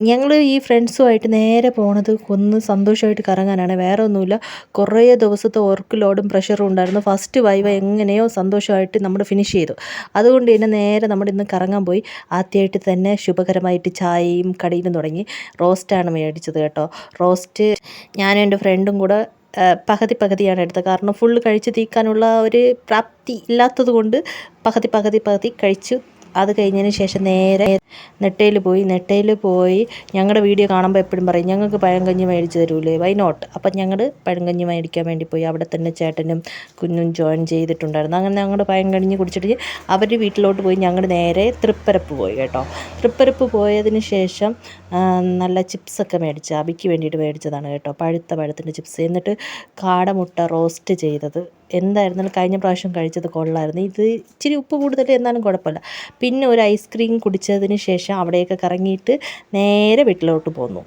ഞങ്ങൾ ഈ ഫ്രണ്ട്സുമായിട്ട് നേരെ പോണത് ഒന്ന് സന്തോഷമായിട്ട് കറങ്ങാനാണ്, വേറെ ഒന്നുമില്ല. കുറേ ദിവസത്തെ വർക്ക് ലോഡും പ്രഷറും ഉണ്ടായിരുന്നു. ഫസ്റ്റ് വൈവ എങ്ങനെയോ സന്തോഷമായിട്ട് നമ്മൾ ഫിനിഷ് ചെയ്തു. അതുകൊണ്ട് തന്നെ നേരെ നമ്മൾ ഇന്ന് കറങ്ങാൻ പോയി. ആദ്യമായിട്ട് തന്നെ ശുഭകരമായിട്ട് ചായയും കടിയിലും തുടങ്ങി. റോസ്റ്റാണ് മേടിച്ചത് കേട്ടോ. റോസ്റ്റ് ഞാനും എൻ്റെ ഫ്രണ്ടും കൂടെ പകുതി പകുതിയാണ് എടുത്തത്. കാരണം ഫുള്ള് കഴിച്ച് തീർക്കാനുള്ള ഒരു പ്രാപ്തി ഇല്ലാത്തത് കൊണ്ട് പകുതി പകുതി പകുതി കഴിച്ചു. അത് കഴിഞ്ഞതിന് ശേഷം നേരെ നെട്ടയിൽ പോയി ഞങ്ങളുടെ വീഡിയോ കാണുമ്പോൾ എപ്പോഴും പറയും ഞങ്ങൾക്ക് പഴങ്കഞ്ഞി മേടിച്ച് തരൂലേ, വൈ നോട്ട്. അപ്പം ഞങ്ങൾ പഴങ്കഞ്ഞി മേടിക്കാൻ വേണ്ടി പോയി. അവിടെ തന്നെ ചേട്ടനും കുഞ്ഞും ജോയിൻ ചെയ്തിട്ടുണ്ടായിരുന്നു. അങ്ങനെ ഞങ്ങൾ പഴങ്കഞ്ഞി കുടിച്ചിട്ട് അവർ വീട്ടിലോട്ട് പോയി. ഞങ്ങൾ നേരെ തൃപ്പരപ്പ് പോയി കേട്ടോ. തൃപ്പരപ്പ് പോയതിന് ശേഷം നല്ല ചിപ്സൊക്കെ മേടിച്ച് അബിക്ക് വേണ്ടിയിട്ട് മേടിച്ചതാണ് കേട്ടോ, പഴുത്തിൻ്റെ ചിപ്സ്. എന്നിട്ട് കാടമുട്ട റോസ്റ്റ് ചെയ്തത് എന്തായിരുന്നാലും കഴിഞ്ഞ പ്രാവശ്യം കഴിച്ചത് കൊള്ളായിരുന്നു. ഇത് ഇച്ചിരി ഉപ്പ് കൂടുതൽ എന്നാലും കുഴപ്പമില്ല. പിന്നെ ഒരു ഐസ്ക്രീം കുടിച്ചതിന് ശേഷം അവിടെയൊക്കെ കറങ്ങിയിട്ട് നേരെ വീട്ടിലോട്ട് പോന്നു.